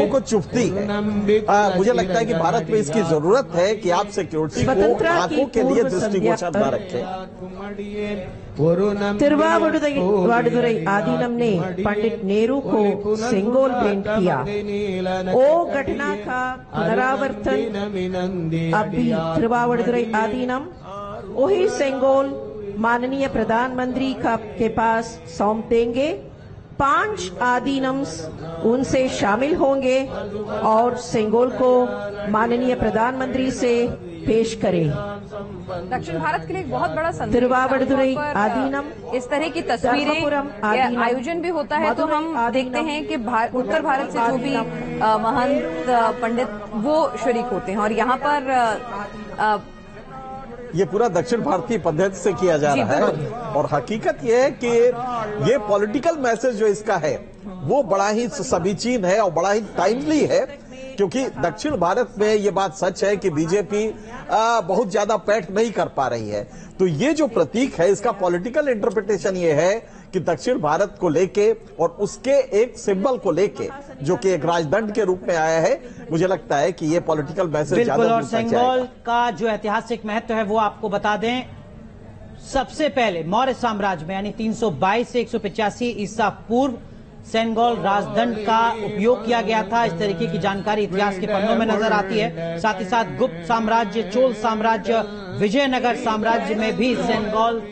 को चुभती है। मुझे लगता है कि भारत में इसकी जरूरत है कि आप सिक्योरिटी को आंखों के लिए दृष्टिगोचर न रखें। तिरुवावडुरै आदीनम ने पंडित नेहरू को सेंगोल भेंट किया। ओ घटना का पुनरावर्तन अभी तिरुवावडुरै आदीनम वही सेंगोल माननीय प्रधानमंत्री के पास सौंप देंगे। 5 आदीनम्स उनसे शामिल होंगे और सेंगोल को माननीय प्रधानमंत्री से पेश करें। दक्षिण भारत के लिए एक बहुत बड़ा संदेश। तिरुवावडुरै आदीनम इस तरह की तस्वीरें आयोजन भी होता है तो हम देखते हैं कि उत्तर भारत से जो भी महंत पंडित वो शरीक होते हैं और यहाँ पर ये पूरा दक्षिण भारतीय पद्धति से किया जा रहा है और हकीकत ये है कि ये पॉलिटिकल मैसेज जो इसका है वो बड़ा ही समीचीन है और बड़ा ही टाइमली है, क्योंकि दक्षिण भारत में ये बात सच है कि बीजेपी बहुत ज्यादा पैठ नहीं कर पा रही है। तो ये जो प्रतीक है इसका पॉलिटिकल इंटरप्रिटेशन ये है कि दक्षिण भारत को लेके और उसके एक सिंबल को लेके जो कि एक राजदंड के रूप में आया है, मुझे लगता है कि ये पॉलिटिकल मैसेज बिल्कुल। और सेंगोल का जो ऐतिहासिक महत्व है वो आपको बता दें, सबसे पहले मौर्य साम्राज्य में यानी 322 से 185 ईसा पूर्व सेंगोल राजदंड का उपयोग किया गया था। इस तरीके की जानकारी इतिहास के पन्नों में नजर आती है। साथ ही साथ गुप्त साम्राज्य, चोल साम्राज्य, विजयनगर साम्राज्य में भी सेंगोल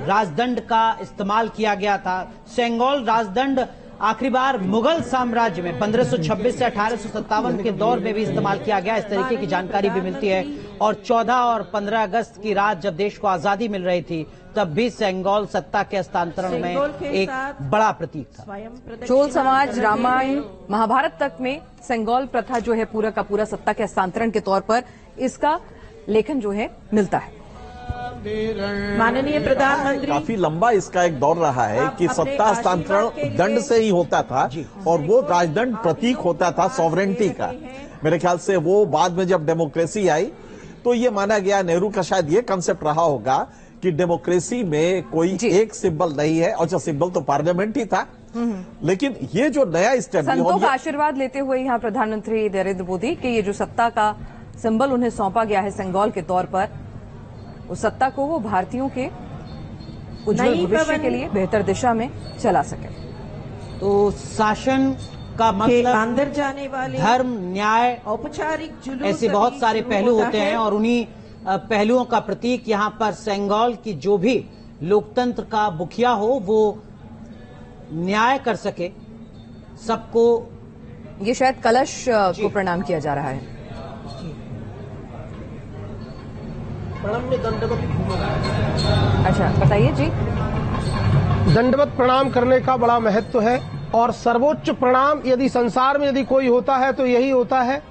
राजदंड का इस्तेमाल किया गया था। सेंगोल राजदंड आखिरी बार मुगल साम्राज्य में 1526 से 1857 के दौर में भी इस्तेमाल किया गया, इस तरीके की जानकारी भी मिलती है। और 14 और 15 अगस्त की रात जब देश को आजादी मिल रही थी तब भी सेंगोल सत्ता के हस्तांतरण में एक बड़ा प्रतीक था। चोल समाज, रामायण, महाभारत तक में सेंगोल प्रथा जो है पूरा का पूरा सत्ता के हस्तांतरण के तौर पर इसका लेखन जो है मिलता है। माननीय प्रधानमंत्री काफी लंबा इसका एक दौर रहा है कि सत्ता हस्तांतरण दंड से ही होता था और वो राजदंड प्रतीक होता था सॉवरेंटी का। मेरे ख्याल से वो बाद में जब डेमोक्रेसी आई तो ये माना गया, नेहरू का शायद ये कंसेप्ट रहा होगा कि डेमोक्रेसी में कोई एक सिंबल नहीं है, और जो सिंबल तो पार्लियामेंट ही था। लेकिन ये जो नया स्टेप, संतों का आशीर्वाद लेते हुए यहाँ प्रधानमंत्री नरेंद्र मोदी कि ये जो सत्ता का सिंबल उन्हें सौंपा गया है सेंगोल के तौर पर, उस सत्ता को वो भारतीयों के उज्जवल भविष्य के लिए बेहतर दिशा में चला सके। तो शासन का मतलब अंदर जाने वाले धर्म, न्याय, औपचारिक जुलूस, ऐसे बहुत सारे पहलू होते हैं और उन्हीं पहलुओं का प्रतीक यहाँ पर सेंगोल की जो भी लोकतंत्र का मुखिया हो वो न्याय कर सके सबको। ये शायद कलश को प्रणाम किया जा रहा है। अच्छा बताइए जी। दंडवत प्रणाम करने का बड़ा महत्व है और सर्वोच्च प्रणाम यदि संसार में यदि कोई होता है तो यही होता है,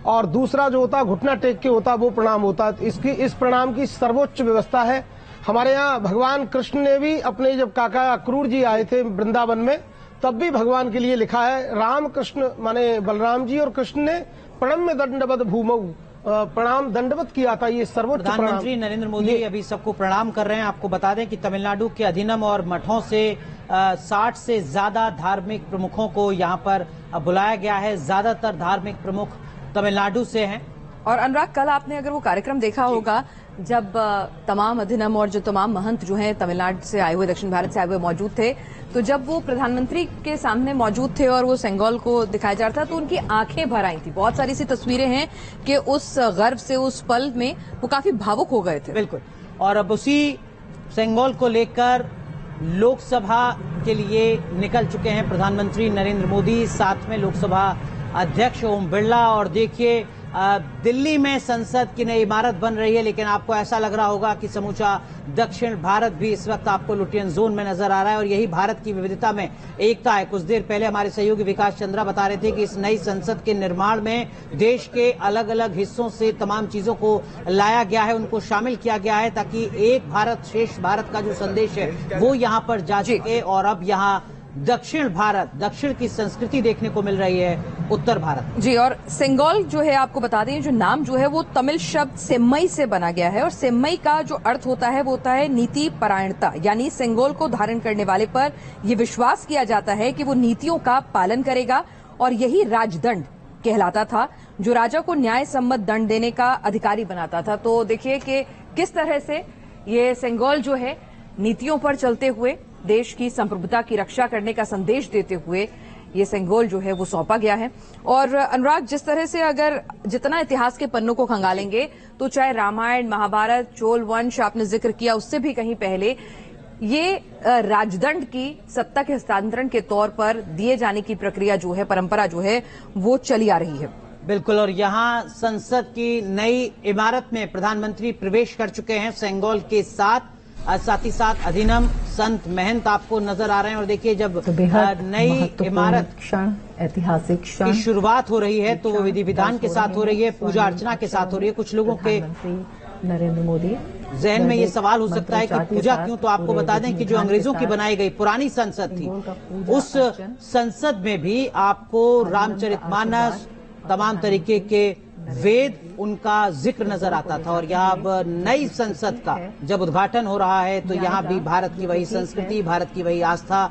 और दूसरा जो होता है घुटना टेक के होता है वो प्रणाम होता है। इस प्रणाम की सर्वोच्च व्यवस्था है। हमारे यहाँ भगवान कृष्ण ने भी अपने जब काका अक्रूर जी आए थे वृंदावन में तब भी भगवान के लिए लिखा है, राम कृष्ण माने बलराम जी और कृष्ण ने प्रणम्य दंडवत भूमौ प्रणाम दंडवत किया था। ये सर्वोच्च प्रधानमंत्री नरेंद्र मोदी अभी सबको प्रणाम कर रहे हैं। आपको बता दें कि तमिलनाडु के अधीनम और मठों से 60 से ज्यादा धार्मिक प्रमुखों को यहाँ पर बुलाया गया है। ज्यादातर धार्मिक प्रमुख तमिलनाडु से हैं। और अनुराग, कल आपने अगर वो कार्यक्रम देखा होगा जब तमाम अधीनम और जो तमाम महंत जो हैं तमिलनाडु से आए हुए, दक्षिण भारत से आए हुए मौजूद थे, तो जब वो प्रधानमंत्री के सामने मौजूद थे और वो सेंगोल को दिखाया जा रहा था तो उनकी आंखें भर आई थी। बहुत सारी सी तस्वीरें हैं कि उस गर्व से, उस पल में वो काफी भावुक हो गए थे। बिल्कुल। और अब उसी सेंगोल को लेकर लोकसभा के लिए निकल चुके हैं प्रधानमंत्री नरेंद्र मोदी, साथ में लोकसभा अध्यक्ष ओम बिरला। और देखिए दिल्ली में संसद की नई इमारत बन रही है, लेकिन आपको ऐसा लग रहा होगा कि समूचा दक्षिण भारत भी इस वक्त आपको लुटियन जोन में नजर आ रहा है और यही भारत की विविधता में एकता है। कुछ देर पहले हमारे सहयोगी विकास चंद्रा बता रहे थे कि इस नई संसद के निर्माण में देश के अलग अलग हिस्सों से तमाम चीजों को लाया गया है, उनको शामिल किया गया है ताकि एक भारत श्रेष्ठ भारत का जो संदेश है वो यहाँ पर जा सके। और अब यहाँ दक्षिण भारत, दक्षिण की संस्कृति देखने को मिल रही है उत्तर भारत। जी, और सेंगोल जो है आपको बता दें, जो नाम जो है वो तमिल शब्द सेम्मई से बना गया है और सेम्मई का जो अर्थ होता है वो होता है नीति परायणता, यानी सेंगोल को धारण करने वाले पर यह विश्वास किया जाता है कि वो नीतियों का पालन करेगा और यही राजदंड कहलाता था जो राजा को न्याय सम्मत दंड देने का अधिकारी बनाता था। तो देखिए कि किस तरह से ये सेंगोल जो है नीतियों पर चलते हुए देश की संप्रभुता की रक्षा करने का संदेश देते हुए ये सेंगोल जो है वो सौंपा गया है। और अनुराग, जिस तरह से अगर जितना इतिहास के पन्नों को खंगालेंगे तो चाहे रामायण, महाभारत, चोल वंश आपने जिक्र किया, उससे भी कहीं पहले ये राजदंड की सत्ता के हस्तांतरण के तौर पर दिए जाने की प्रक्रिया जो है, परंपरा जो है वो चली आ रही है। बिल्कुल, और यहाँ संसद की नई इमारत में प्रधानमंत्री प्रवेश कर चुके हैं सेंगोल के साथ ही साथ अधिनम संत महंत आपको नजर आ रहे हैं। और देखिए जब नई इमारत क्षण, ऐतिहासिक क्षण की शुरुआत हो रही है तो वो विधि विधान के साथ हो रही है, पूजा अर्चना के साथ हो रही है। कुछ लोगों के नरेंद्र मोदी जहन में ये सवाल हो सकता है कि पूजा क्यों, तो आपको बता दें कि जो अंग्रेजों की बनाई गई पुरानी संसद थी, उस संसद में भी आपको रामचरितमानस, तमाम तरीके के वेद, उनका जिक्र नजर आता था। और यहाँ अब नई संसद का जब उद्घाटन हो रहा है तो यहाँ भी भारत की वही संस्कृति, भारत की वही आस्था,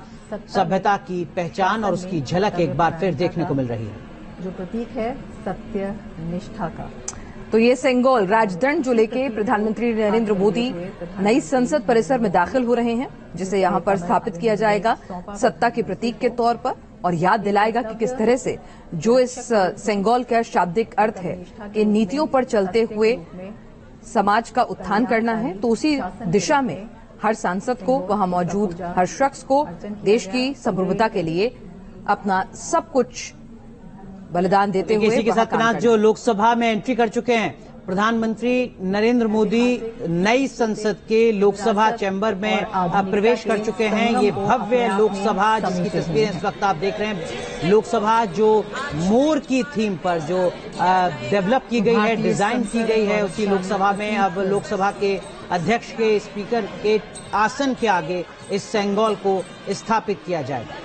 सभ्यता की पहचान और उसकी झलक एक बार फिर देखने को मिल रही है, जो प्रतीक है सत्य निष्ठा का। तो ये सेंगोल राजदंड जो लेके प्रधानमंत्री नरेंद्र मोदी नई संसद परिसर में दाखिल हो रहे हैं, जिसे यहाँ पर स्थापित किया जाएगा सत्ता के प्रतीक के तौर पर, और याद दिलाएगा कि किस तरह से जो इस सेंगोल का शाब्दिक अर्थ है कि नीतियों पर चलते हुए समाज का उत्थान करना है, तो उसी दिशा में हर सांसद को, वहां मौजूद हर शख्स को देश की संप्रभुता के लिए अपना सब कुछ बलिदान देते हुए इसी के साथ जो लोकसभा में एंट्री कर चुके हैं प्रधानमंत्री नरेंद्र मोदी नई संसद के लोकसभा चैम्बर में प्रवेश कर चुके हैं। ये भव्य लोकसभा जिसकी तस्वीरें इस वक्त आप देख रहे हैं, लोकसभा जो मोर की थीम पर जो डेवलप की गई है, डिजाइन की गई है, उसी लोकसभा में अब लोकसभा के अध्यक्ष के, स्पीकर के आसन के आगे इस सेंगोल को स्थापित किया जाएगा।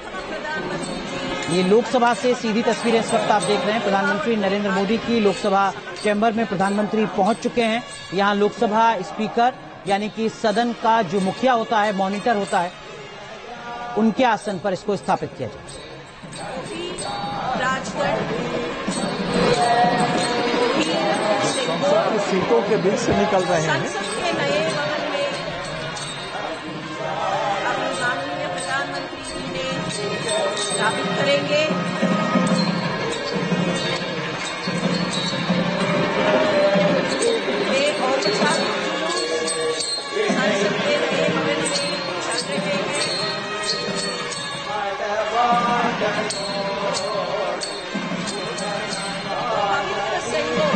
ये लोकसभा से सीधी तस्वीरें इस वक्त आप देख रहे हैं। प्रधानमंत्री नरेंद्र मोदी की लोकसभा चैम्बर में प्रधानमंत्री पहुंच चुके हैं। यहाँ लोकसभा स्पीकर यानी कि सदन का जो मुखिया होता है, मॉनिटर होता है, उनके आसन पर इसको स्थापित किया जाए। सीटों के बीच से निकल रहे हैं। स्थापित करेंगे। एक और संसद के नए भवन में चल रहे हैं। पवित्र सेंगोल।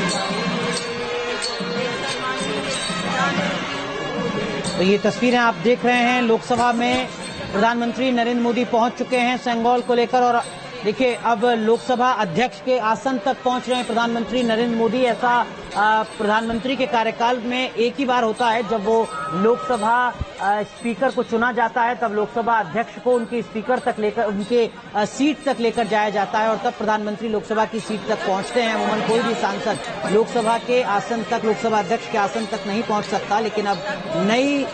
तो ये तस्वीरें आप देख रहे हैं, लोकसभा में प्रधानमंत्री नरेंद्र मोदी पहुंच चुके हैं सेंगोल को लेकर। और देखिए अब लोकसभा अध्यक्ष के आसन तक पहुंच रहे हैं प्रधानमंत्री नरेंद्र मोदी। ऐसा प्रधानमंत्री के कार्यकाल में एक ही बार होता है, जब वो लोकसभा स्पीकर को चुना जाता है तब लोकसभा अध्यक्ष को उनके स्पीकर तक लेकर, उनके सीट तक लेकर जाया जाता है और तब प्रधानमंत्री लोकसभा की सीट तक पहुंचते हैं। अमूमन कोई भी सांसद लोकसभा के आसन तक, लोकसभा अध्यक्ष के आसन तक नहीं पहुंच सकता, लेकिन अब नई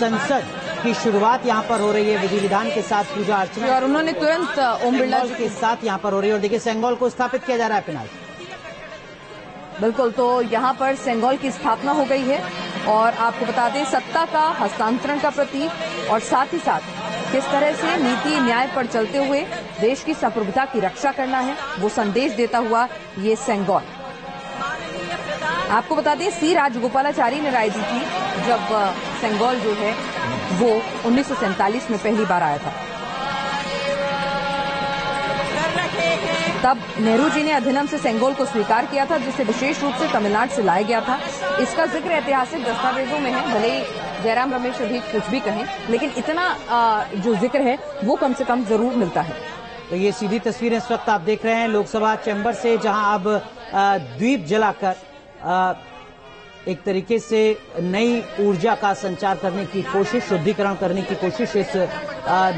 संसद की शुरुआत यहाँ पर हो रही है विधि विधान के साथ, पूजा अर्चना, और उन्होंने तुरंत ओम बिरला के साथ यहाँ पर हो रही है। और देखिए सेंगोल को स्थापित किया जा रहा है पिनाल। बिल्कुल, तो यहाँ पर सेंगोल की स्थापना हो गई है और आपको बता दें सत्ता का हस्तांतरण का प्रतीक और साथ ही साथ किस तरह से नीति न्याय पर चलते हुए देश की संप्रभुता की रक्षा करना है वो संदेश देता हुआ ये सेंगोल। आपको बता दें सी राजगोपालाचारी ने राय दी थी जब सेंगोल जो है वो 1947 में पहली बार आया था। तब नेहरू जी ने अधिनियम से सेंगोल को स्वीकार किया था, जिसे विशेष रूप से तमिलनाडु से लाया गया था। इसका जिक्र ऐतिहासिक दस्तावेजों में है, भले ही जयराम रमेश अभी कुछ भी कहें, लेकिन इतना जो जिक्र है वो कम से कम जरूर मिलता है। तो ये सीधी तस्वीरें इस वक्त आप देख रहे हैं लोकसभा चैम्बर से, जहां अब दीप जलाकर एक तरीके से नई ऊर्जा का संचार करने की कोशिश, शुद्धिकरण करने की कोशिश इस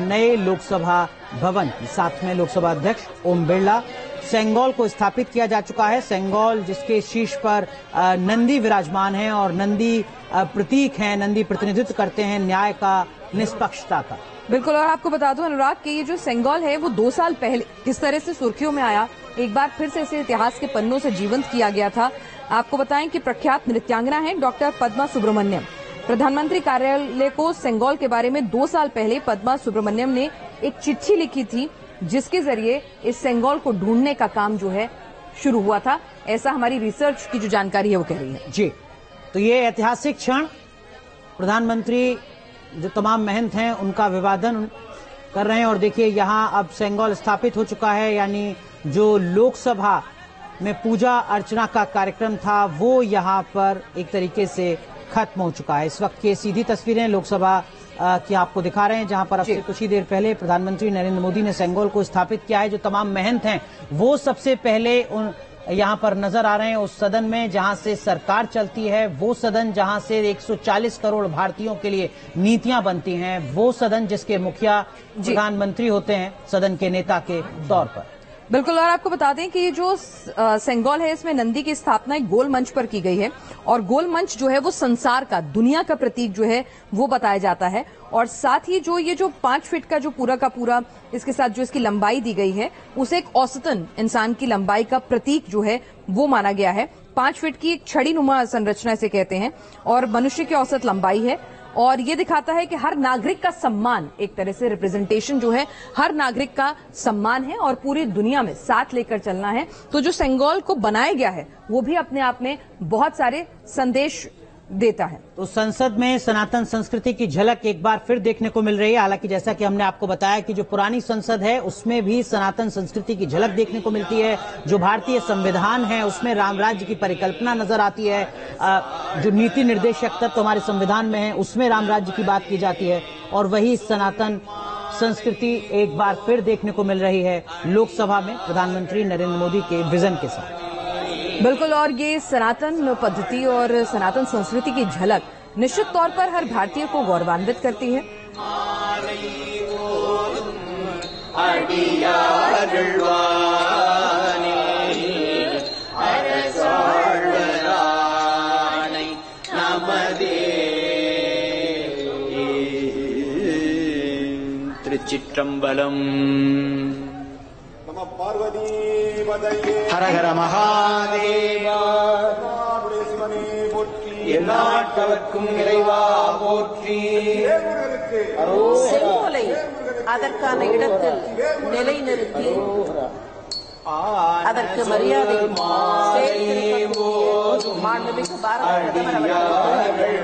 नए लोकसभा भवन की, साथ में लोकसभा अध्यक्ष ओम बिरला। सेंगोल को स्थापित किया जा चुका है। सेंगोल जिसके शीर्ष पर नंदी विराजमान है और नंदी प्रतीक हैं, नंदी प्रतिनिधित्व करते हैं न्याय का, निष्पक्षता का। बिल्कुल, और आपको बता दूं अनुराग कि ये जो सेंगोल है वो 2 साल पहले किस तरह से सुर्खियों में आया, एक बार फिर से इसे इतिहास के पन्नों से जीवंत किया गया था। आपको बताएं कि प्रख्यात नृत्यांगना है डॉक्टर पद्मा सुब्रमण्यम। प्रधानमंत्री कार्यालय को सेंगोल के बारे में 2 साल पहले पद्मा सुब्रमण्यम ने एक चिट्ठी लिखी थी, जिसके जरिए इस सेंगोल को ढूंढने का काम जो है शुरू हुआ था। ऐसा हमारी रिसर्च की जो जानकारी है वो कह रही है। जी, तो ये ऐतिहासिक क्षण, प्रधानमंत्री जो तमाम महंत हैं उनका अभिवादन कर रहे हैं और देखिए यहाँ अब सेंगोल स्थापित हो चुका है, यानी जो लोकसभा में पूजा अर्चना का कार्यक्रम था वो यहाँ पर एक तरीके से खत्म हो चुका है। इस वक्त की सीधी तस्वीरें लोकसभा की आपको दिखा रहे हैं, जहां पर अब से कुछ ही देर पहले प्रधानमंत्री नरेंद्र मोदी ने सेंगोल को स्थापित किया है। जो तमाम महंत हैं वो सबसे पहले यहाँ पर नजर आ रहे हैं उस सदन में जहां से सरकार चलती है, वो सदन जहां से 140 करोड़ भारतीयों के लिए नीतियां बनती हैं, वो सदन जिसके मुखिया प्रधानमंत्री होते हैं सदन के नेता के तौर पर। बिल्कुल, और आपको बता दें कि ये जो सेंगोल है इसमें नंदी की स्थापना एक गोल मंच पर की गई है और गोल मंच जो है वो संसार का, दुनिया का प्रतीक जो है वो बताया जाता है। और साथ ही जो ये जो 5 फीट का जो पूरा का पूरा इसके साथ जो इसकी लंबाई दी गई है उसे एक औसतन इंसान की लंबाई का प्रतीक जो है वो माना गया है। 5 फीट की एक छड़ी नुमा संरचना इसे कहते हैं और मनुष्य की औसत लंबाई है और ये दिखाता है कि हर नागरिक का सम्मान, एक तरह से रिप्रेजेंटेशन जो है हर नागरिक का सम्मान है और पूरी दुनिया में साथ लेकर चलना है। तो जो सेंगोल को बनाया गया है वो भी अपने आप में बहुत सारे संदेश देता है। तो संसद में सनातन संस्कृति की झलक एक बार फिर देखने को मिल रही है। हालांकि जैसा कि हमने आपको बताया कि जो पुरानी संसद है उसमें भी सनातन संस्कृति की झलक देखने को मिलती है। जो भारतीय संविधान है उसमें राम राज्य की परिकल्पना नजर आती है। जो नीति निर्देशक तत्व हमारे संविधान में है उसमें राम राज्य की बात की जाती है और वही सनातन संस्कृति एक बार फिर देखने को मिल रही है लोकसभा में प्रधानमंत्री नरेंद्र मोदी के विजन के साथ। बिल्कुल, और ये सनातन पद्धति और सनातन संस्कृति की झलक निश्चित तौर पर हर भारतीय को गौरवान्वित करती है। त्रिचित्रम्बलम् हर हर महादेव எந்நாட்டவர்க்கும் இறைவா போற்றி. செங்கோலை அதற்கான இடத்தில் நிலைநிறுத்தி அதற்கு மரியாதை சேர்த்திருக்கும் மாண்புமிகு பாரத பிரதமர் அவர்கள்